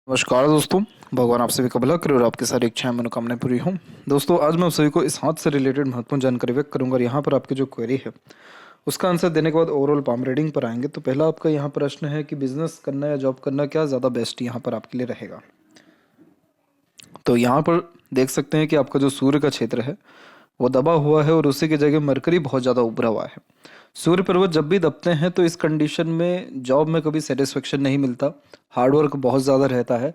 नमस्कार दोस्तों। भगवान आप सभी का भला करे और आपकी सारी इच्छाएं मनोकामनाएं पूरी हों। दोस्तों, आज मैं आप सभी को इस हाथ से रिलेटेड महत्वपूर्ण जानकारी व्यक्त करूंगा और यहाँ पर आपकी जो क्वेरी है उसका आंसर देने के बाद ओवरऑल पाम रीडिंग पर आएंगे। तो पहला आपका यहाँ प्रश्न है कि बिजनेस करना या जॉब करना क्या ज़्यादा बेस्ट यहाँ पर आपके लिए रहेगा। तो यहाँ पर देख सकते हैं कि आपका जो सूर्य का क्षेत्र है वो दबा हुआ है और उसी की जगह मरकरी बहुत ज़्यादा उभरा हुआ है। सूर्य पर्वत जब भी दबते हैं तो इस कंडीशन में जॉब में कभी सेटिस्फेक्शन नहीं मिलता, हार्डवर्क बहुत ज़्यादा रहता है।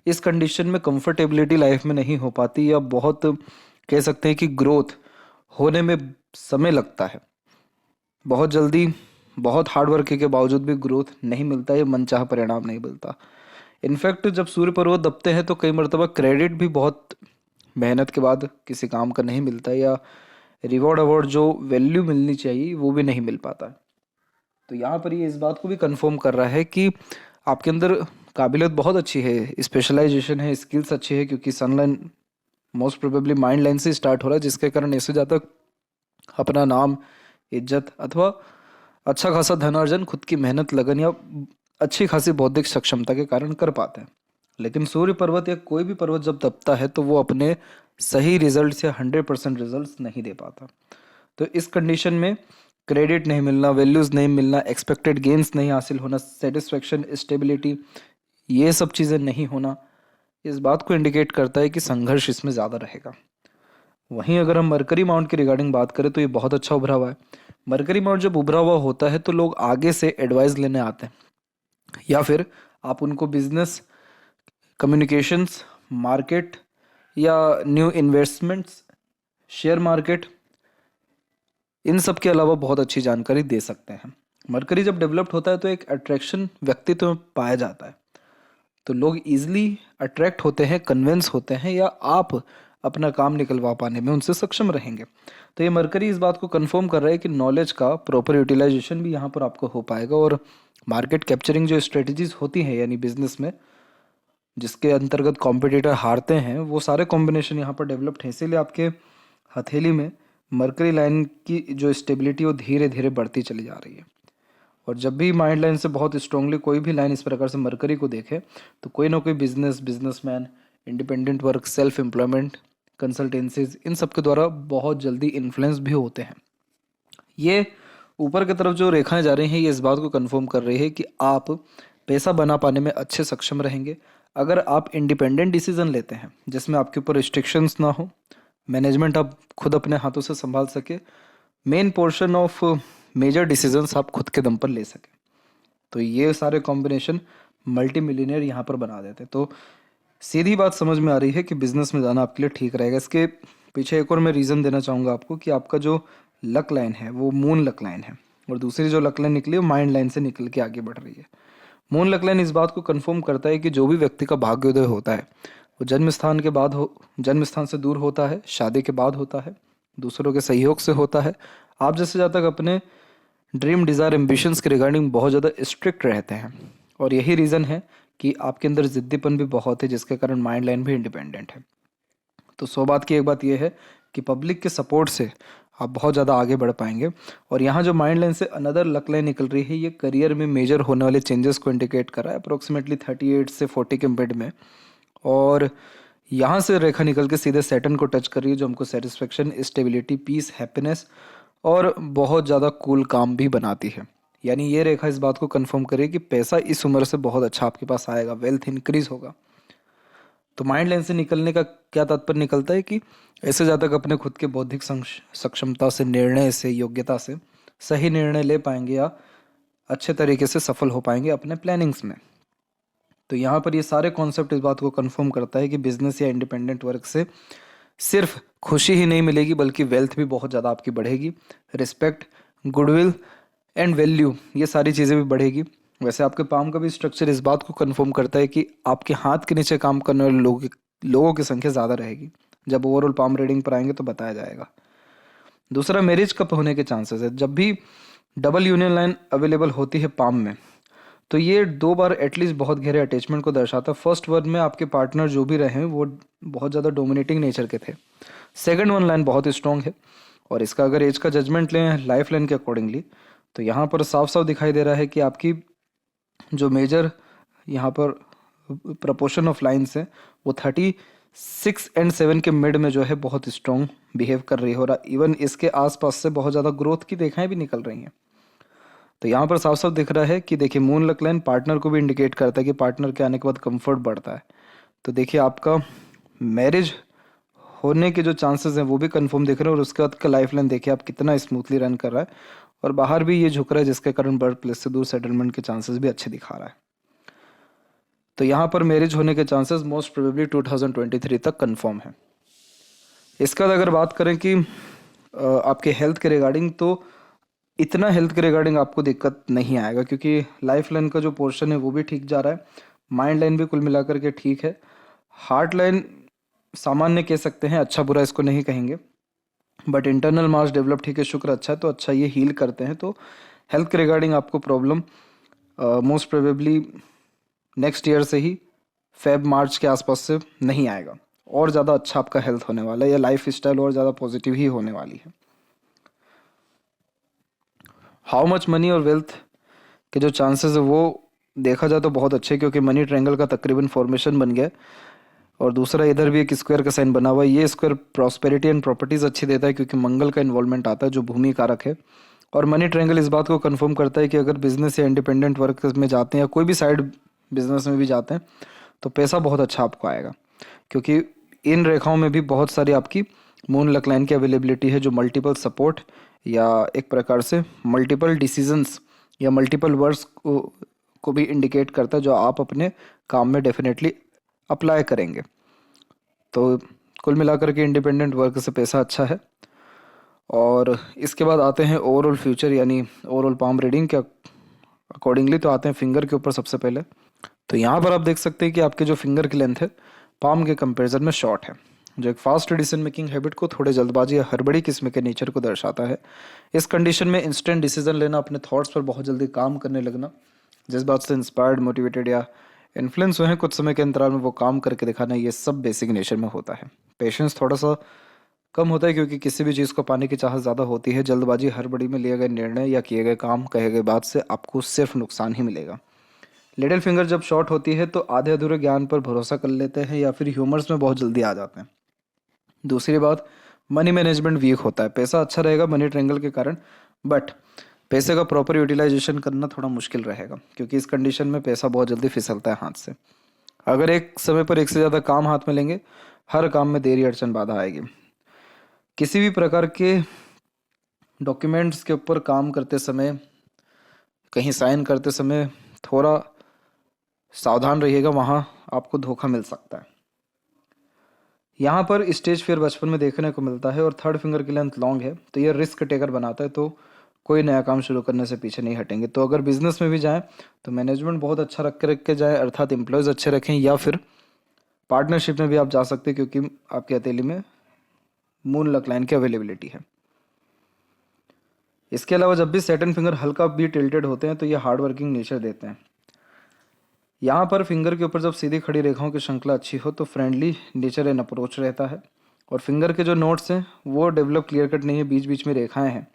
इस कंडीशन में कंफर्टेबिलिटी लाइफ में नहीं हो पाती या बहुत कह सकते हैं कि ग्रोथ होने में समय लगता है। बहुत जल्दी बहुत हार्ड वर्क के बावजूद भी ग्रोथ नहीं मिलता, ये मनचाहा परिणाम नहीं मिलता। इनफैक्ट जब सूर्य पर्वत दबते हैं तो कई मरतबा क्रेडिट भी बहुत मेहनत के बाद किसी काम का नहीं मिलता या रिवॉर्ड अवार्ड जो वैल्यू मिलनी चाहिए वो भी नहीं मिल पाता। तो यहाँ पर ये इस बात को भी कंफर्म कर रहा है कि आपके अंदर काबिलियत बहुत अच्छी है, स्पेशलाइजेशन है, स्किल्स अच्छी है, क्योंकि सनलाइन मोस्ट प्रोबेबली माइंड लाइन से स्टार्ट हो रहा है, जिसके कारण ऐसे ज़्यादा अपना नाम, इज्जत अथवा अच्छा खासा धनार्जन खुद की मेहनत, लगन या अच्छी खासी बौद्धिक सक्षमता के कारण कर पाते हैं। लेकिन सूर्य पर्वत या कोई भी पर्वत जब दबता है तो वो अपने सही रिजल्ट या 100% रिजल्ट नहीं दे पाता। तो इस कंडीशन में क्रेडिट नहीं मिलना, वैल्यूज़ नहीं मिलना, एक्सपेक्टेड गेन्स नहीं हासिल होना, सेटिस्फेक्शन, स्टेबिलिटी, ये सब चीज़ें नहीं होना, इस बात को इंडिकेट करता है कि संघर्ष इसमें ज़्यादा रहेगा। वहीं अगर हम मरकरी माउंट की रिगार्डिंग बात करें तो ये बहुत अच्छा उभरा हुआ है। मरकरी माउंट जब उभरा हुआ होता है तो लोग आगे से एडवाइस लेने आते हैं या फिर आप उनको बिजनेस, कम्युनिकेशंस, मार्केट या न्यू इन्वेस्टमेंट्स, शेयर मार्केट, इन सब के अलावा बहुत अच्छी जानकारी दे सकते हैं। मरकरी जब डेवलप्ड होता है तो एक अट्रैक्शन व्यक्तित्व में पाया जाता है, तो लोग इजीली अट्रैक्ट होते हैं, कन्विंस होते हैं या आप अपना काम निकलवा पाने में उनसे सक्षम रहेंगे। तो ये मरकरी इस बात को कंफर्म कर रहा है कि नॉलेज का प्रॉपर यूटिलाइजेशन भी यहाँ पर आपको हो पाएगा और मार्केट कैप्चरिंग जो स्ट्रेटजीज होती हैं यानी बिजनेस में जिसके अंतर्गत कॉम्पिटिटर हारते हैं, वो सारे कॉम्बिनेशन यहाँ पर डेवलप्ड हैं। इसीलिए आपके हथेली में मरकरी लाइन की जो स्टेबिलिटी वो धीरे धीरे बढ़ती चली जा रही है। और जब भी माइंड लाइन से बहुत स्ट्रांगली कोई भी लाइन इस प्रकार से मरकरी को देखे तो कोई ना कोई businessman, independent work, self employment, consultancies, इन सब के द्वारा बहुत जल्दी इन्फ्लुएंस भी होते हैं। ये ऊपर की तरफ जो रेखाएं जा रही हैं ये इस बात को कंफर्म कर रही है कि आप पैसा बना पाने में अच्छे सक्षम रहेंगे अगर आप इंडिपेंडेंट डिसीजन लेते हैं जिसमें आपके ऊपर रिस्ट्रिक्शंस ना हो, मैनेजमेंट आप खुद अपने हाथों से संभाल सके, main portion of major decisions आप खुद के दम पर ले सकें। तो ये सारे कॉम्बिनेशन मल्टी मिलीनियर यहाँ पर बना देते हैं। तो सीधी बात समझ में आ रही है कि बिजनेस में जाना आपके लिए ठीक रहेगा। इसके पीछे एक और मैं रीज़न देना चाहूँगा आपको कि आपका जो लक लाइन है वो मून लक लाइन है और दूसरी जो लक लाइन निकली है वो माइंड लाइन से निकल के आगे बढ़ रही है। मून लक लाइन इस बात को कंफर्म करता है कि जो भी व्यक्ति का भाग्योदय होता है वो जन्म स्थान से दूर होता है, शादी के बाद होता है, दूसरों के सहयोग से होता है। आप जैसे ज़्यादा तक अपने ड्रीम, डिज़ायर, एम्बिशंस के रिगार्डिंग बहुत ज़्यादा स्ट्रिक्ट रहते हैं और यही रीज़न है कि आपके अंदर जिद्दीपन भी बहुत है जिसके कारण माइंड लाइन भी इंडिपेंडेंट है। तो 100 बात की एक बात यह है कि पब्लिक के सपोर्ट से आप बहुत ज़्यादा आगे बढ़ पाएंगे। और यहाँ जो माइंड लाइन से अनदर लक लाइन निकल रही है ये करियर में मेजर होने वाले चेंजेस को इंडिकेट कर रहा है अप्रोक्सीमेटली 38 से 40 के मिड में। और यहाँ से रेखा निकल के सीधे सैटर्न को टच कर रही है जो हमको सेटिस्फेक्शन, स्टेबिलिटी, पीस, हैप्पीनेस और बहुत ज़्यादा कूल काम भी बनाती है। यानी ये रेखा इस बात को कंफर्म करे कि पैसा इस उम्र से बहुत अच्छा आपके पास आएगा, वेल्थ इंक्रीज होगा। तो माइंड लाइन से निकलने का क्या तात्पर्य निकलता है कि ऐसे ज़्यादा तक अपने खुद के बौद्धिक सक्षमता से, निर्णय से, योग्यता से सही निर्णय ले पाएंगे या अच्छे तरीके से सफल हो पाएंगे अपने प्लानिंग्स में। तो यहाँ पर ये सारे कॉन्सेप्ट इस बात को कंफर्म करता है कि बिजनेस या इंडिपेंडेंट वर्क से सिर्फ खुशी ही नहीं मिलेगी बल्कि वेल्थ भी बहुत ज़्यादा आपकी बढ़ेगी, रिस्पेक्ट, गुडविल एंड वैल्यू, ये सारी चीज़ें भी बढ़ेगी। वैसे आपके पाम का भी स्ट्रक्चर इस बात को कंफर्म करता है कि आपके हाथ के नीचे काम करने वाले लोगों की संख्या ज़्यादा रहेगी। जब ओवरऑल पाम रीडिंग पर आएंगे तो बताया जाएगा। दूसरा, मैरिज कब होने के चांसेस है। जब भी डबल यूनियन लाइन अवेलेबल होती है पाम में तो ये 2 बार एटलीस्ट बहुत गहरे अटैचमेंट को दर्शाता है। फर्स्ट वन में आपके पार्टनर जो भी रहे वो बहुत ज़्यादा डोमिनेटिंग नेचर के थे। सेकंड वन लाइन बहुत स्ट्रॉन्ग है और इसका अगर एज का जजमेंट लें लाइफ लाइन के अकॉर्डिंगली तो यहाँ पर साफ साफ दिखाई दे रहा है कि आपकी जो मेजर यहाँ पर प्रपोर्शन ऑफ लाइन्स है वो 36 एंड 7 के मिड में जो है बहुत स्ट्रॉन्ग बिहेव कर रही है, और इवन इसके आसपास से बहुत ज़्यादा ग्रोथ की रेखाएं भी निकल रही हैं। तो यहाँ पर साफ साफ दिख रहा है कि देखिए मून लक लाइन पार्टनर को भी इंडिकेट करता है कि पार्टनर के आने के बाद कंफर्ट बढ़ता है। तो देखिए आपका मैरिज होने के जो चांसेस हैं वो भी कंफर्म दिख रहे हैं, और उसके बाद का लाइफ लाइन देखिए आप कितना स्मूथली रन कर रहा है, और बाहर भी ये झुक रहा है, जिसके कारण बर्थ प्लेस से दूर सेटलमेंट के चांसेस भी अच्छे दिखा रहा है। तो यहाँ पर मैरिज होने के चांसेस मोस्ट प्रोबेबली 2023 तक कंफर्म है। इसके बाद अगर बात करें कि आपके हेल्थ के रिगार्डिंग, तो इतना हेल्थ के रिगार्डिंग आपको दिक्कत नहीं आएगा, क्योंकि लाइफ लाइन का जो पोर्शन है वो भी ठीक जा रहा है, माइंड लाइन भी कुल मिलाकर के ठीक है, हार्ट लाइन सामान्य कह सकते हैं, अच्छा बुरा इसको नहीं कहेंगे, बट इंटरनल मार्स डेवलप ठीक है, शुक्र अच्छा है, तो अच्छा ये हील करते हैं। तो हेल्थ के रिगार्डिंग आपको problem most probably next year से ही फेब मार्च के आसपास से नहीं आएगा, और ज़्यादा अच्छा आपका हेल्थ होने वाला है, या लाइफ स्टाइल और ज़्यादा पॉजिटिव ही होने वाली है। हाउ मच मनी और वेल्थ के जो चांसेस है वो देखा जाए तो बहुत अच्छे, क्योंकि मनी ट्रायंगल का तकरीबन फॉर्मेशन बन गया है, और दूसरा इधर भी एक स्क्वायर का साइन बना हुआ है। ये स्क्वायर प्रॉस्पेरिटी एंड प्रॉपर्टीज अच्छी देता है, क्योंकि मंगल का इन्वॉल्वमेंट आता है जो भूमि कारक है, और मनी ट्रायंगल इस बात को कंफर्म करता है कि अगर बिजनेस या इंडिपेंडेंट वर्क में जाते हैं या कोई भी साइड बिजनेस में भी जाते हैं तो पैसा बहुत अच्छा आपको आएगा, क्योंकि इन रेखाओं में भी बहुत सारी आपकी मून लक लाइन की अवेलेबिलिटी है, जो मल्टीपल सपोर्ट या एक प्रकार से मल्टीपल डिसीजंस या मल्टीपल वर्ड्स को भी इंडिकेट करता है, जो आप अपने काम में डेफिनेटली अप्लाई करेंगे। तो कुल मिलाकर के इंडिपेंडेंट वर्क से पैसा अच्छा है। और इसके बाद आते हैं ओवरऑल फ्यूचर यानी ओवरऑल पाम रीडिंग के अकॉर्डिंगली। तो आते हैं फिंगर के ऊपर सबसे पहले। तो यहाँ पर आप देख सकते हैं कि आपके जो फिंगर की लेंथ है पाम के कंपैरिजन में शॉर्ट है, जो एक फास्ट डिसीजन मेकिंग हैबिट को, थोड़े जल्दबाजी या हड़बड़ी किस्म के नेचर को दर्शाता है। इस कंडीशन में इंस्टेंट डिसीजन लेना, अपने थॉट्स पर बहुत जल्दी काम करने लगना, जिस बात से इंस्पायर्ड, मोटिवेटेड या इन्फ्लुएंस हुए हैं कुछ समय के अंतराल में वो काम करके दिखाना, ये सब बेसिक नेचर में होता है। पेशेंस थोड़ा सा कम होता है, क्योंकि किसी भी चीज़ को पाने की चाहत ज़्यादा होती है। जल्दबाजी, हड़बड़ी में लिए गए निर्णय या किए गए काम, कहे गए बात से आपको सिर्फ नुकसान ही मिलेगा। लिटिल फिंगर जब शॉर्ट होती है तो आधे अधूरे ज्ञान पर भरोसा कर लेते हैं या फिर ह्यूमर्स में बहुत जल्दी आ जाते हैं। दूसरी बात, मनी मैनेजमेंट वीक होता है। पैसा अच्छा रहेगा मनी ट्रायंगल के कारण, बट पैसे का प्रॉपर यूटिलाइजेशन करना थोड़ा मुश्किल रहेगा, क्योंकि इस कंडीशन में पैसा बहुत जल्दी फिसलता है हाथ से। अगर एक समय पर एक से ज़्यादा काम हाथ में लेंगे, हर काम में देरी, अड़चन, बाधा आएगी। किसी भी प्रकार के डॉक्यूमेंट्स के ऊपर काम करते समय, कहीं साइन करते समय थोड़ा सावधान रहिएगा, वहाँ आपको धोखा मिल सकता है। यहाँ पर स्टेज फियर बचपन में देखने को मिलता है, और थर्ड फिंगर की लेंथ लॉन्ग है, तो ये रिस्क टेकर बनाता है, तो कोई नया काम शुरू करने से पीछे नहीं हटेंगे। तो अगर बिजनेस में भी जाएं तो मैनेजमेंट बहुत अच्छा रख के जाएं, अर्थात एम्प्लॉयज़ अच्छे रखें, या फिर पार्टनरशिप में भी आप जा सकते हैं, क्योंकि आपके हथेली में मून लक लाइन की अवेलेबिलिटी है। इसके अलावा जब भी सैटर्न फिंगर हल्का भी टिल्टेड होते हैं तो ये हार्ड वर्किंग नेचर देते हैं। यहाँ पर फिंगर के ऊपर जब सीधी खड़ी रेखाओं की श्रृंखला अच्छी हो तो फ्रेंडली नेचर एंड अप्रोच रहता है, और फिंगर के जो नोट्स हैं वो डेवलप क्लियर कट नहीं है, बीच बीच में रेखाएं हैं,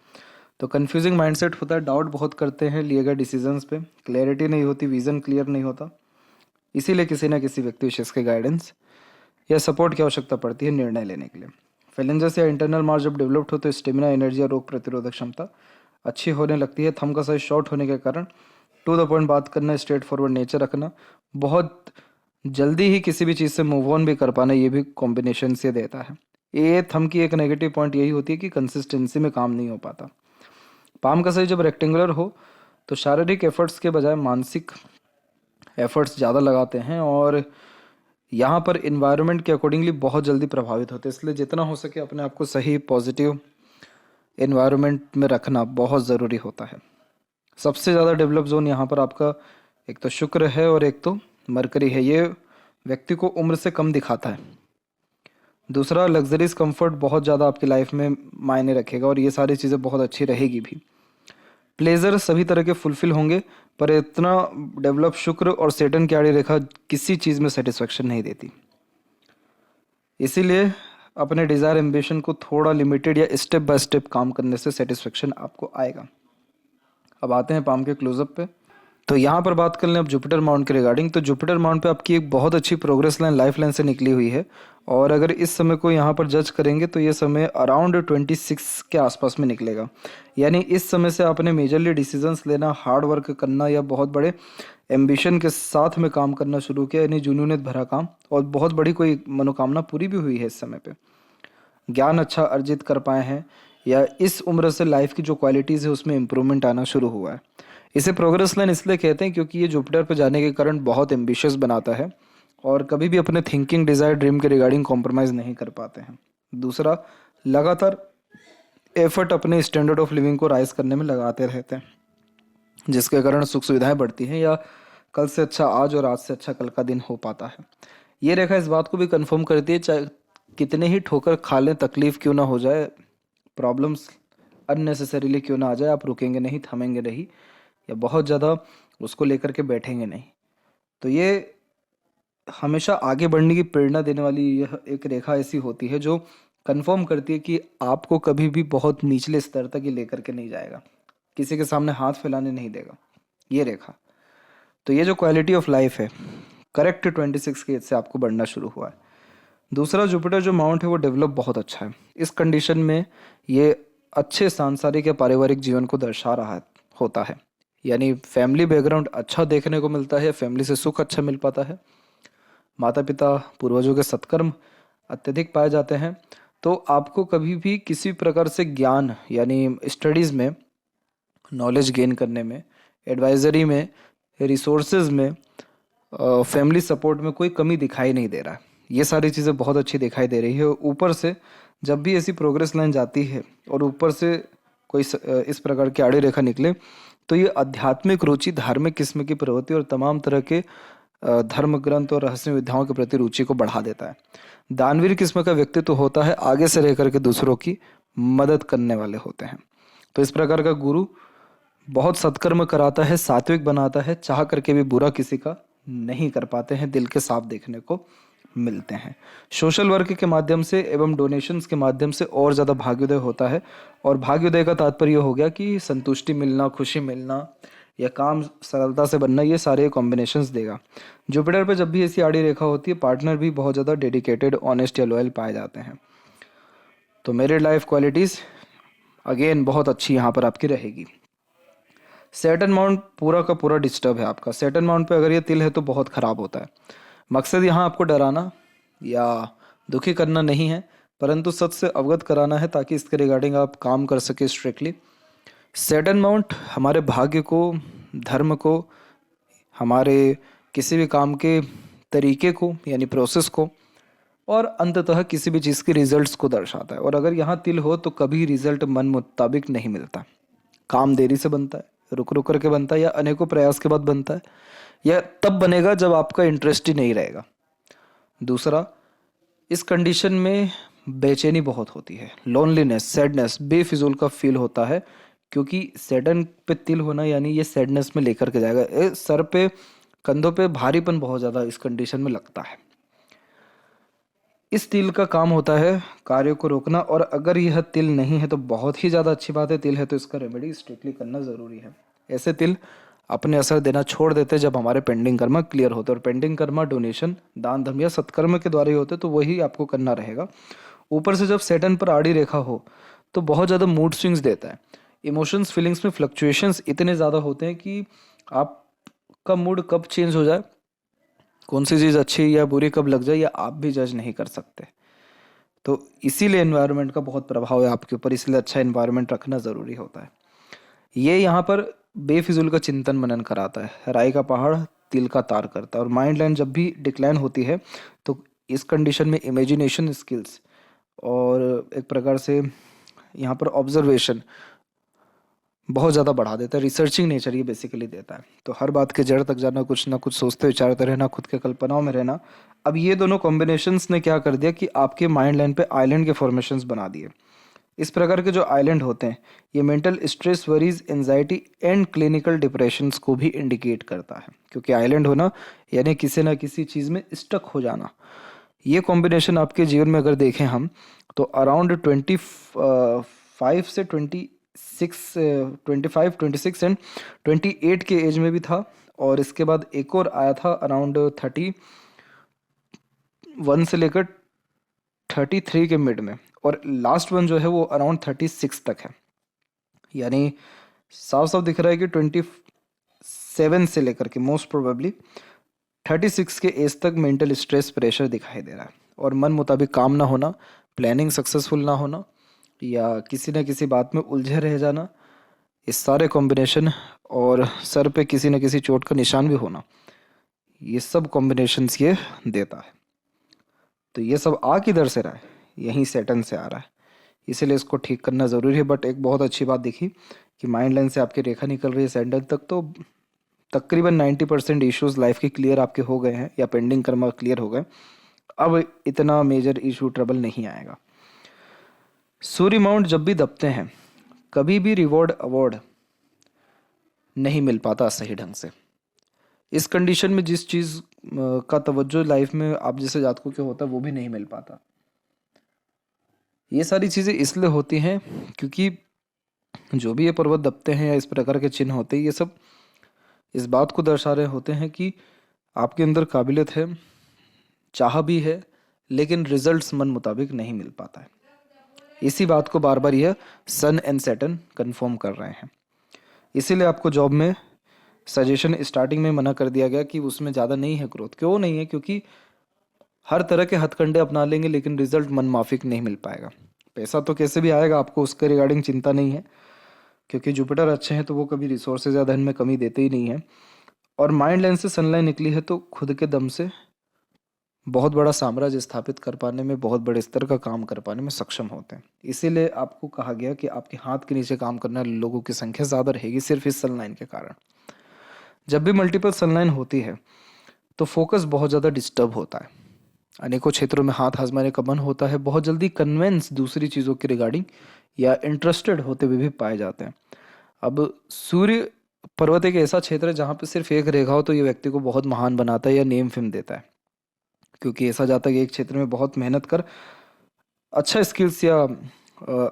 तो कंफ्यूजिंग माइंडसेट होता है, डाउट बहुत करते हैं लिए गए डिसीजंस पे, क्लैरिटी नहीं होती, विजन क्लियर नहीं होता। इसीलिए किसी न किसी व्यक्ति विशेष के गाइडेंस या सपोर्ट की आवश्यकता पड़ती है निर्णय लेने के लिए। फेलेंजस या इंटरनल मार्स जब डेवलप्ड हो तो स्टेमिना, एनर्जी या रोग प्रतिरोधक क्षमता अच्छी होने लगती है। थंब का साइज शॉर्ट होने के कारण टू द पॉइंट बात करना, स्ट्रेट फॉरवर्ड नेचर रखना, बहुत जल्दी ही किसी भी चीज़ से मूव ऑन भी कर पाना, ये भी कॉम्बिनेशन से देता है। ये थंब की एक नेगेटिव पॉइंट यही होती है कि कंसिस्टेंसी में काम नहीं हो पाता। पाम का साइज जब रेक्टेंगुलर हो तो शारीरिक एफर्ट्स के बजाय मानसिक एफर्ट्स ज़्यादा लगाते हैं, और यहाँ पर इन्वायरमेंट के अकॉर्डिंगली बहुत जल्दी प्रभावित होते हैं। इसलिए जितना हो सके अपने आप को सही पॉजिटिव इन्वायरमेंट में रखना बहुत ज़रूरी होता है। सबसे ज़्यादा डेवलप जोन यहाँ पर आपका एक तो शुक्र है और एक तो मरकरी है। ये व्यक्ति को उम्र से कम दिखाता है। दूसरा, लग्जरीज कंफर्ट बहुत ज़्यादा आपकी लाइफ में मायने रखेगा, और ये सारी चीज़ें बहुत अच्छी रहेगी भी। प्लेजर सभी तरह के फुलफिल होंगे, पर इतना डेवलप शुक्र और सेटन की आड़ी रेखा किसी चीज़ में सेटिस्फेक्शन नहीं देती। इसीलिए अपने डिज़ायर एम्बिशन को थोड़ा लिमिटेड या स्टेप बाय स्टेप काम करने से सेटिस्फेक्शन आपको आएगा। अब आते हैं पाम के क्लोजअप पे। तो यहाँ पर बात कर लें अब जुपिटर माउंट के रिगार्डिंग, तो जुपिटर माउंट पे आपकी एक बहुत अच्छी प्रोग्रेस लाइन लाइफ लाइन से निकली हुई है। और अगर इस समय को यहाँ पर जज करेंगे तो ये समय अराउंड 26 के आसपास में निकलेगा। यानी इस समय से आपने मेजरली डिसीजंस लेना, हार्ड वर्क करना या बहुत बड़े एम्बिशन के साथ में काम करना शुरू किया, यानी जुनूनियत भरा काम, और बहुत बड़ी कोई मनोकामना पूरी भी हुई है इस समय पे। ज्ञान अच्छा अर्जित कर पाए हैं, या इस उम्र से लाइफ की जो क्वालिटीज़ है उसमें इम्प्रूवमेंट आना शुरू हुआ है। इसे प्रोग्रेस लाइन इसलिए कहते हैं क्योंकि ये जुपिटर पर जाने के कारण बहुत एम्बिशियस बनाता है और कभी भी अपने थिंकिंग, डिज़ायर, ड्रीम के रिगार्डिंग कॉम्प्रोमाइज़ नहीं कर पाते हैं। दूसरा, लगातार एफर्ट अपने स्टैंडर्ड ऑफ लिविंग को राइज करने में लगाते रहते हैं, जिसके कारण सुख सुविधाएं बढ़ती हैं, या कल से अच्छा आज और आज से अच्छा कल का दिन हो पाता है। ये रेखा इस बात को भी कंफर्म करती है, चाहे कितने ही ठोकर खा लें, तकलीफ क्यों ना हो जाए, प्रॉब्लम्स अननेसेसरीली क्यों ना आ जाए, आप रुकेंगे नहीं, थमेंगे नहीं, या बहुत ज़्यादा उसको लेकर के बैठेंगे नहीं। तो ये हमेशा आगे बढ़ने की प्रेरणा देने वाली यह एक रेखा ऐसी होती है जो कंफर्म करती है कि आपको कभी भी बहुत निचले स्तर तक ये लेकर के नहीं जाएगा, किसी के सामने हाथ फैलाने नहीं देगा ये रेखा। तो ये जो क्वालिटी ऑफ लाइफ है, करेक्ट 26 की एज से आपको बढ़ना शुरू हुआ है। दूसरा, जुपिटर जो माउंट है वो डेवलप बहुत अच्छा है। इस कंडीशन में ये अच्छे सांसारिक या पारिवारिक जीवन को दर्शा रहा है, होता है, यानी फैमिली बैकग्राउंड अच्छा देखने को मिलता है, फैमिली से सुख अच्छा मिल पाता है, माता पिता पूर्वजों के सत्कर्म अत्यधिक पाए जाते हैं। तो आपको कभी भी किसी प्रकार से ज्ञान यानी स्टडीज़ में, नॉलेज गेन करने में, एडवाइजरी में, रिसोर्सेज में, फैमिली सपोर्ट में कोई कमी दिखाई नहीं दे रहा है। ये सारी चीज़ें बहुत अच्छी दिखाई दे रही है। ऊपर से जब भी ऐसी प्रोग्रेस लाइन जाती है और ऊपर से कोई इस प्रकार की आड़ी रेखा निकले तो ये आध्यात्मिक रुचि, धार्मिक किस्म की प्रवृत्ति और तमाम तरह के धर्म ग्रंथ और रहस्य विद्याओं के प्रति रुचि को बढ़ा देता है। दानवीर किस्म का व्यक्तित्व होता है, आगे से रह करके दूसरों की मदद करने वाले होते हैं। तो इस प्रकार का गुरु बहुत सत्कर्म कराता है, सात्विक बनाता है, चाह करके भी बुरा किसी का नहीं कर पाते हैं, दिल के साफ देखने को मिलते हैं। सोशल वर्क के माध्यम से एवं डोनेशंस के माध्यम से और ज़्यादा भाग्योदय होता है। और भाग्योदय का तात्पर्य हो गया कि संतुष्टि मिलना, खुशी मिलना, या काम सरलता से बनना, ये सारे कॉम्बिनेशंस देगा। जुपिटर पे जब भी ऐसी आड़ी रेखा होती है, पार्टनर भी बहुत ज़्यादा डेडिकेटेड, ऑनेस्ट या लॉयल पाए जाते हैं। तो मैरिड लाइफ क्वालिटीज़ अगेन बहुत अच्छी यहाँ पर आपकी रहेगी। सैटर्न माउंट पूरा का पूरा डिस्टर्ब है आपका। सैटर्न माउंट पे अगर ये तिल है तो बहुत ख़राब होता है। मकसद यहाँ आपको डराना या दुखी करना नहीं है, परंतु सच से अवगत कराना है ताकि इसके रिगार्डिंग आप काम कर सके स्ट्रिक्टली। सैटर्न माउंट हमारे भाग्य को, धर्म को, हमारे किसी भी काम के तरीके को यानी प्रोसेस को, और अंततः किसी भी चीज़ के रिजल्ट्स को दर्शाता है। और अगर यहाँ तिल हो तो कभी रिजल्ट मन मुताबिक नहीं मिलता। काम देरी से बनता है, रुक रुक करके बनता है, या अनेकों प्रयास के बाद बनता है, या तब बनेगा जब आपका इंटरेस्ट ही नहीं रहेगा। दूसरा, इस कंडीशन में बेचैनी बहुत होती है, लोनलीनेस, सैडनेस, बेफिजूल का फील होता है, क्योंकि सैटर्न पे तिल होना यानी ये सैडनेस में लेकर के जाएगा। सर पे, कंधों पे भारीपन बहुत ज़्यादा इस कंडीशन में लगता है। इस तिल का काम होता है कार्य को रोकना, और अगर यह तिल नहीं है तो बहुत ही ज़्यादा अच्छी बात है। तिल है तो इसका रेमेडी स्ट्रिक्टली करना ज़रूरी है। ऐसे तिल अपने असर देना छोड़ देते जब हमारे पेंडिंग कर्म क्लियर होते, और पेंडिंग कर्म डोनेशन, दान धर्म या सत्कर्म के द्वारा ही होते, तो वही आपको करना रहेगा। ऊपर से जब सैटर्न पर आड़ी रेखा हो तो बहुत ज़्यादा मूड स्विंग्स देता है। इमोशंस, फीलिंग्स में फ्लक्चुएशंस इतने ज़्यादा होते हैं कि आपका मूड कब चेंज हो जाए, कौन सी चीज़ अच्छी या बुरी कब लग जाए, या आप भी जज नहीं कर सकते। तो इसीलिए एनवायरनमेंट का बहुत प्रभाव है आपके ऊपर, इसलिए अच्छा एनवायरनमेंट रखना ज़रूरी होता है। ये यहाँ पर बेफिजूल का चिंतन मनन कराता है। राई का पहाड़ तिल का तार करता है। और माइंड लाइन जब भी डिक्लाइन होती है तो इस कंडीशन में इमेजिनेशन स्किल्स और एक प्रकार से यहाँ पर ऑब्जर्वेशन बहुत ज़्यादा बढ़ा देता है। रिसर्चिंग नेचर ये बेसिकली देता है। तो हर बात के जड़ तक जाना, कुछ ना कुछ सोचते विचारते रहना, खुद के कल्पनाओं में रहना। अब ये दोनों कॉम्बिनेशंस ने क्या कर दिया कि आपके माइंड लाइन पे आइलैंड के फॉर्मेशंस बना दिए। इस प्रकार के जो आइलैंड होते हैं ये mental stress, worries, anxiety and clinical depressions को भी इंडिकेट करता है, क्योंकि आइलैंड होना यानी किसी ना किसी चीज़ में स्टक हो जाना। ये कॉम्बिनेशन आपके जीवन में अगर देखें हम तो अराउंड 25 से 25, 26 एंड 28 के एज में भी था। और इसके बाद एक और आया था अराउंड 31 से लेकर 33 के मिड में। और लास्ट वन जो है वो अराउंड 36 तक है। यानी साफ साफ दिख रहा है कि 27 से लेकर के मोस्ट प्रोबेबली 36 के एज तक मेंटल स्ट्रेस प्रेशर दिखाई दे रहा है। और मन मुताबिक काम ना होना, प्लानिंग सक्सेसफुल ना होना, या किसी न किसी बात में उलझे रह जाना, इस सारे कॉम्बिनेशन, और सर पे किसी न किसी चोट का निशान भी होना, ये सब कॉम्बिनेशंस ये देता है। तो ये सब आ किधर से रहा है? यहीं सैटर्न से आ रहा है। इसीलिए इसको ठीक करना ज़रूरी है। बट एक बहुत अच्छी बात दिखी कि माइंड लाइन से आपकी रेखा निकल रही है सैटर्न तक, तो तकरीबन 90% इश्यूज लाइफ के क्लियर आपके हो गए हैं, या पेंडिंग कर्मा क्लियर हो गए। अब इतना मेजर इशू ट्रबल नहीं आएगा। सूर्य माउंट जब भी दबते हैं, कभी भी रिवॉर्ड अवार्ड नहीं मिल पाता सही ढंग से। इस कंडीशन में जिस चीज़ का तवज्जो लाइफ में आप जैसे जातकों के होता है वो भी नहीं मिल पाता। ये सारी चीज़ें इसलिए होती हैं क्योंकि जो भी ये पर्वत दबते हैं या इस प्रकार के चिन्ह होते हैं, ये सब इस बात को दर्शा रहे होते हैं कि आपके अंदर काबिलियत है, चाह भी है, लेकिन रिजल्ट्स मन मुताबिक नहीं मिल पाता है। इसी बात को बार बार यह सन एंड सैटर्न कंफर्म कर रहे हैं। इसीलिए आपको जॉब में सजेशन स्टार्टिंग में मना कर दिया गया कि उसमें ज़्यादा नहीं है ग्रोथ। क्यों नहीं है? क्योंकि हर तरह के हथकंडे अपना लेंगे लेकिन रिजल्ट मन माफिक नहीं मिल पाएगा। पैसा तो कैसे भी आएगा, आपको उसके रिगार्डिंग चिंता नहीं है, क्योंकि जुपिटर अच्छे हैं तो वो कभी रिसोर्सेज या धन में कमी देते ही नहीं है। और माइंड लाइन से सनलाइन निकली है तो खुद के दम से बहुत बड़ा साम्राज्य स्थापित कर पाने में, बहुत बड़े स्तर का काम कर पाने में सक्षम होते हैं। इसीलिए आपको कहा गया कि आपके हाथ के नीचे काम करने वाले लोगों की संख्या ज़्यादा रहेगी सिर्फ इस सनलाइन के कारण। जब भी मल्टीपल सनलाइन होती है तो फोकस बहुत ज़्यादा डिस्टर्ब होता है, अनेकों क्षेत्रों में हाथ आजमाने का मन होता है, बहुत जल्दी कन्वेंस दूसरी चीज़ों के रिगार्डिंग या इंटरेस्टेड होते हुए भी पाए जाते हैं। अब सूर्य पर्वत एक ऐसा क्षेत्र है जहाँ पे सिर्फ एक रेखा हो तो ये व्यक्ति को बहुत महान बनाता है या नेम फेम देता है, क्योंकि ऐसा जाता है कि एक क्षेत्र में बहुत मेहनत कर अच्छा स्किल्स या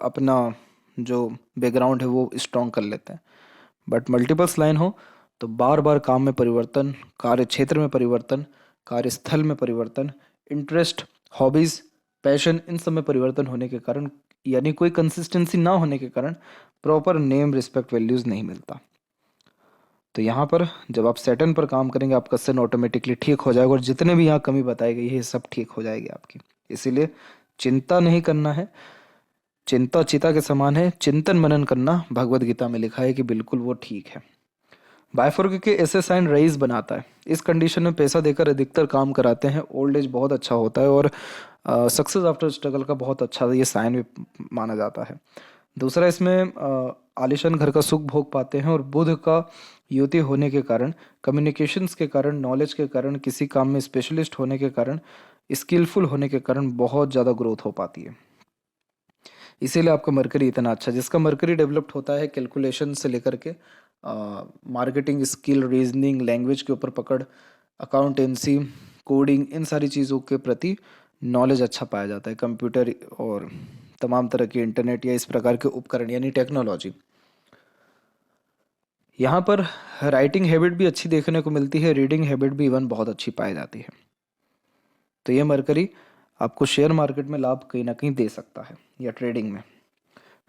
अपना जो बैकग्राउंड है वो स्ट्रॉन्ग कर लेते हैं। बट मल्टीपल्स लाइन हो तो बार बार काम में परिवर्तन, कार्य क्षेत्र में परिवर्तन, कार्यस्थल में परिवर्तन, इंटरेस्ट, हॉबीज, पैशन, इन सब में परिवर्तन होने के कारण, यानी कोई कंसिस्टेंसी ना होने के कारण प्रॉपर नेम, रिस्पेक्ट, वैल्यूज नहीं मिलता। तो यहाँ पर जब आप सैटर्न पर काम करेंगे आपका सन ऑटोमेटिकली ठीक हो जाएगा, और जितने भी यहाँ कमी बताई गई है ये सब ठीक हो जाएगी आपकी। इसीलिए चिंता नहीं करना है, चिंता चिता के समान है, चिंतन मनन करना भगवत गीता में लिखा है कि बिल्कुल वो ठीक है। बायफोर्क के ऐसे साइन रईस बनाता है। इस कंडीशन में पैसा देकर अधिकतर काम कराते हैं, ओल्ड एज बहुत अच्छा होता है, और सक्सेस आफ्टर स्ट्रगल का बहुत अच्छा ये साइन भी माना जाता है। दूसरा, इसमें आलिशान घर का सुख भोग पाते हैं, और बुध का युति होने के कारण, कम्युनिकेशंस के कारण, नॉलेज के कारण, किसी काम में स्पेशलिस्ट होने के कारण, स्किलफुल होने के कारण बहुत ज़्यादा ग्रोथ हो पाती है। इसीलिए आपका मरकरी इतना अच्छा, जिसका मरकरी डेवलप्ड होता है कैलकुलेशन से लेकर के मार्केटिंग स्किल, रीजनिंग, लैंग्वेज के ऊपर पकड़, अकाउंटेंसी, कोडिंग, इन सारी चीज़ों के प्रति नॉलेज अच्छा पाया जाता है। कंप्यूटर और तमाम तरह के इंटरनेट या इस प्रकार के उपकरण यानी टेक्नोलॉजी। यहाँ पर राइटिंग हैबिट भी अच्छी देखने को मिलती है, रीडिंग हैबिट भी इवन बहुत अच्छी पाई जाती है। तो ये मरकरी आपको शेयर मार्केट में लाभ कहीं ना कहीं दे सकता है या ट्रेडिंग में।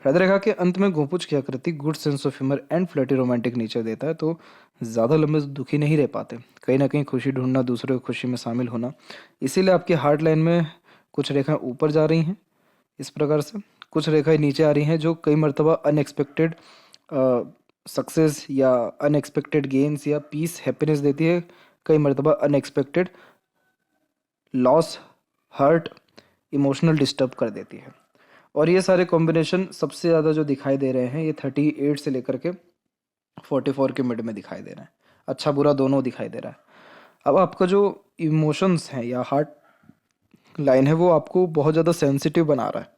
हृदय रेखा के अंत में गोपुज की आकृति good sense of humour and flirty romantic nature देता है, तो ज़्यादा लंबे दुखी नहीं रह पाते, कहीं ना कहीं खुशी ढूंढना, दूसरे की खुशी में शामिल होना। इसीलिए आपकी हार्ट लाइन में कुछ रेखाएं ऊपर जा रही हैं इस प्रकार से, कुछ रेखाएं नीचे आ रही हैं, जो कई मरतबा अनएक्सपेक्टेड सक्सेस या अनएक्सपेक्टेड गेन्स या पीस, हैप्पीनेस देती है, कई मरतबा unexpected loss, hurt, emotional disturb कर देती है। और ये सारे कॉम्बिनेशन सबसे ज़्यादा जो दिखाई दे रहे हैं ये 38 से लेकर के 44 के मिड में दिखाई दे रहे हैं। अच्छा बुरा दोनों दिखाई दे रहा है। अब आपका जो इमोशंस हैं या हार्ट लाइन है वो आपको बहुत ज़्यादा सेंसिटिव बना रहा है।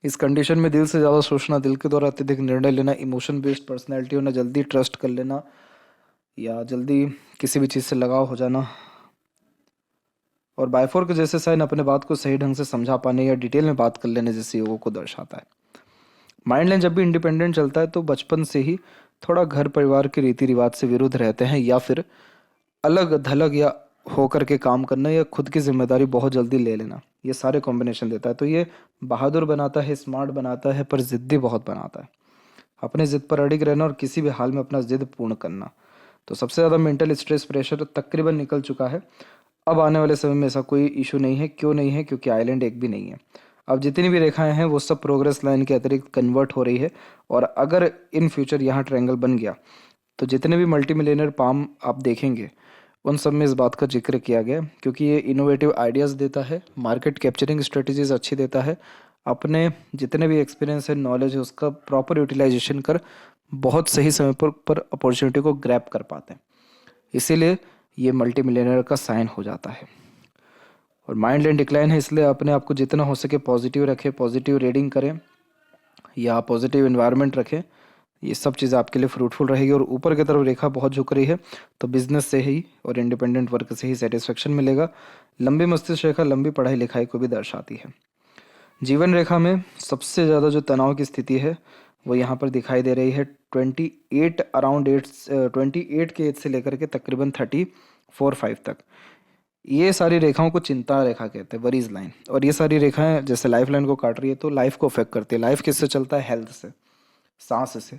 इस कंडीशन में दिल से ज़्यादा सोचना, दिल के द्वारा अत्यधिक निर्णय लेना, इमोशन बेस्ड पर्सनैलिटी होना, जल्दी ट्रस्ट कर लेना या जल्दी किसी भी चीज़ से लगाव हो जाना, और बायफोर के जैसे साइन अपने बात को सही ढंग से समझा पाने या डिटेल में बात कर लेने जैसे योगों को दर्शाता है। माइंड लाइन जब भी इंडिपेंडेंट चलता है तो बचपन से ही थोड़ा घर परिवार के रीति रिवाज से विरुद्ध रहते हैं, या फिर अलग थलग या होकर के काम करना, या खुद की जिम्मेदारी बहुत जल्दी ले लेना, ये सारे कॉम्बिनेशन देता है। तो ये बहादुर बनाता है, स्मार्ट बनाता है, पर जिद्दी बहुत बनाता है। अपने जिद पर अड़िग रहना और किसी भी हाल में अपना जिद पूर्ण करना। तो सबसे ज़्यादा मेंटल स्ट्रेस प्रेशर तकरीबन निकल चुका है। अब आने वाले समय में ऐसा कोई इशू नहीं है। क्यों नहीं है? क्योंकि आइलैंड एक भी नहीं है। अब जितनी भी रेखाएं हैं वो सब प्रोग्रेस लाइन के अतिरिक्त कन्वर्ट हो रही है। और अगर इन फ्यूचर यहाँ ट्रायंगल बन गया तो जितने भी मल्टी मिलियनर पाम आप देखेंगे उन सब में इस बात का जिक्र किया गया, क्योंकि ये इनोवेटिव आइडियाज़ देता है, मार्केट कैप्चरिंग स्ट्रेटजीज अच्छी देता है, अपने जितने भी एक्सपीरियंस है, नॉलेज है, उसका प्रॉपर यूटिलाइजेशन कर बहुत सही समय पर अपॉर्चुनिटी को ग्रैब कर पाते हैं। इसीलिए ये मल्टी मिलियनर का साइन हो जाता है। और माइंड लाइन डिक्लाइन है, इसलिए अपने आप को जितना हो सके पॉजिटिव रखें, पॉजिटिव रीडिंग करें या पॉजिटिव इन्वायरमेंट रखें। ये सब चीज़ें आपके लिए फ्रूटफुल रहेगी। और ऊपर की तरफ रेखा बहुत झुक रही है तो बिजनेस से ही और इंडिपेंडेंट वर्क से ही सेटिस्फेक्शन मिलेगा। लंबी मस्तिष्क रेखा लंबी पढ़ाई लिखाई को भी दर्शाती है। जीवन रेखा में सबसे ज़्यादा जो तनाव की स्थिति है वो यहाँ पर दिखाई दे रही है 28 अराउंड 28 के एज से लेकर के तकरीबन 34-5 तक। ये सारी रेखाओं को चिंता रेखा कहते हैं, वरीज लाइन। और ये सारी रेखाएं जैसे लाइफ लाइन को काट रही है तो लाइफ को अफेक्ट करती है। लाइफ किससे चलता है? हेल्थ से, सांस से।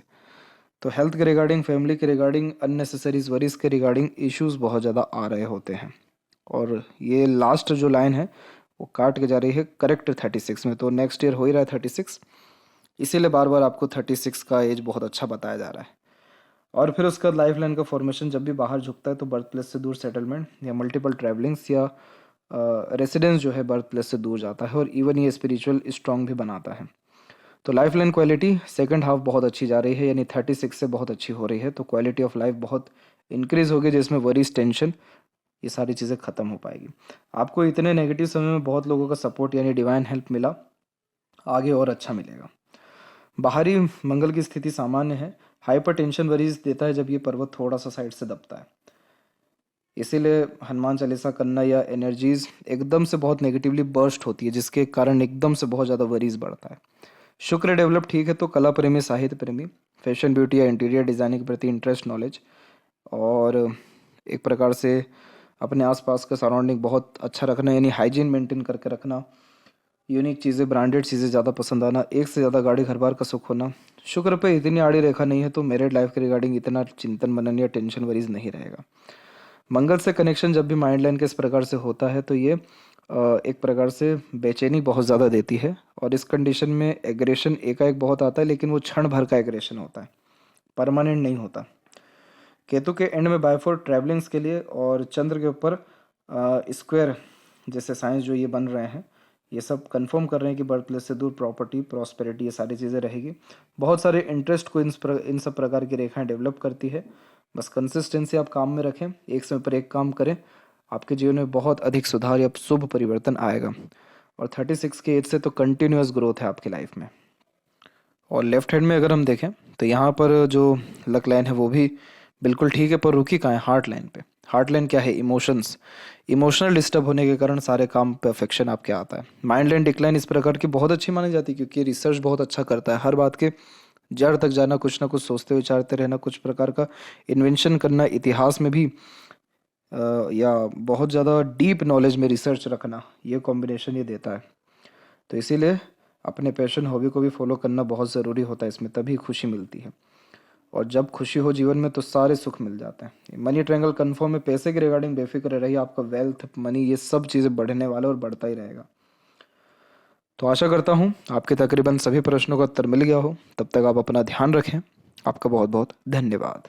तो हेल्थ के रिगार्डिंग, फैमिली के रिगार्डिंग, अननेसेसरीज वरीज के रिगार्डिंग इश्यूज बहुत ज़्यादा आ रहे होते हैं। और ये लास्ट जो लाइन है वो काट के जा रही है करेक्ट 36 में। तो नेक्स्ट ईयर हो ही रहा है 36, इसीलिए बार बार आपको 36 का एज बहुत अच्छा बताया जा रहा है। और फिर उसका लाइफ लाइन का फॉर्मेशन जब भी बाहर झुकता है तो बर्थ प्लेस से दूर सेटलमेंट या मल्टीपल ट्रैवलिंग्स या रेसिडेंस जो है बर्थ प्लेस से दूर जाता है। और इवन ये स्पिरिचुअल स्ट्रॉन्ग भी बनाता है। तो life line quality second half बहुत अच्छी जा रही है, यानी 36 से बहुत अच्छी हो रही है। तो क्वालिटी ऑफ लाइफ बहुत इंक्रीज होगी, जिसमें वरीज, टेंशन, ये सारी चीज़ें ख़त्म हो पाएगी। आपको इतने नेगेटिव समय में बहुत लोगों का सपोर्ट यानी डिवाइन हेल्प मिला, आगे और अच्छा मिलेगा। बाहरी मंगल की स्थिति सामान्य है। हाइपर टेंशन वरीज देता है जब ये पर्वत थोड़ा सा साइड से दबता है। इसीलिए हनुमान चालीसा करना या एनर्जीज एकदम से बहुत नेगेटिवली बर्स्ट होती है, जिसके कारण एकदम से बहुत ज़्यादा वरीज बढ़ता है। शुक्र डेवलप ठीक है तो कला प्रेमी, साहित्य प्रेमी, फैशन, ब्यूटी या इंटीरियर डिज़ाइनिंग के प्रति इंटरेस्ट, नॉलेज, और एक प्रकार से अपने आसपास का सराउंडिंग बहुत अच्छा रखना, यानी हाइजीन मेंटेन करके रखना, यूनिक चीज़ें, ब्रांडेड चीज़ें ज़्यादा पसंद आना, एक से ज़्यादा गाड़ी, घर बार का सुख होना। शुक्र पे इतनी आड़ी रेखा नहीं है तो मैरिड लाइफ के रिगार्डिंग इतना चिंतन मनन या टेंशन वरीज नहीं रहेगा। मंगल से कनेक्शन जब भी माइंड लाइन के इस प्रकार से होता है तो ये एक प्रकार से बेचैनी बहुत ज़्यादा देती है। और इस कंडीशन में एग्रेशन एकाएक बहुत आता है, लेकिन वो क्षण भर का एग्रेशन होता है, परमानेंट नहीं होता। केतु के एंड में बायफोर ट्रैवलिंग्स के लिए और चंद्र के ऊपर स्क्वायर जैसे साइंस जो ये बन रहे हैं, ये सब कंफर्म कर रहे हैं कि बर्थ प्लेस से दूर प्रॉपर्टी, प्रॉस्पेरिटी, ये सारी चीज़ें रहेगी। बहुत सारे इंटरेस्ट को इन सब प्रकार की रेखाएं डेवलप करती है। बस कंसिस्टेंसी आप काम में रखें, एक समय पर एक काम करें, आपके जीवन में बहुत अधिक सुधार या शुभ परिवर्तन आएगा। और 36 के एज से तो कंटिन्यूअस ग्रोथ है आपकी लाइफ में। और लेफ्ट हैंड में अगर हम देखें तो यहाँ पर जो लक लाइन है वो भी बिल्कुल ठीक है, पर रुकी कहाँ है? हार्ट लाइन पे। हार्ट लाइन क्या है? इमोशंस। इमोशनल डिस्टर्ब होने के कारण सारे काम परफेक्शन आपके आता है। माइंड लाइन डिक्लाइन इस प्रकार की बहुत अच्छी मानी जाती है, क्योंकि रिसर्च बहुत अच्छा करता है। हर बात के जड़ तक जाना, कुछ ना कुछ सोचते विचारते रहना, कुछ प्रकार का इन्वेंशन करना, इतिहास में भी या बहुत ज़्यादा डीप नॉलेज में रिसर्च रखना, ये कॉम्बिनेशन ये देता है। तो इसीलिए अपने पैशन, हॉबी को भी फॉलो करना बहुत ज़रूरी होता है, इसमें तभी खुशी मिलती है। और जब खुशी हो जीवन में तो सारे सुख मिल जाते हैं। मनी ट्रायंगल कन्फर्म है। पैसे के रिगार्डिंग बेफिक्र रहिए, आपका वेल्थ, मनी, ये सब चीज़ें बढ़ने वाला और बढ़ता ही रहेगा। तो आशा करता हूँ आपके तकरीबन सभी प्रश्नों का उत्तर मिल गया हो। तब तक आप अपना ध्यान रखें। आपका बहुत बहुत धन्यवाद।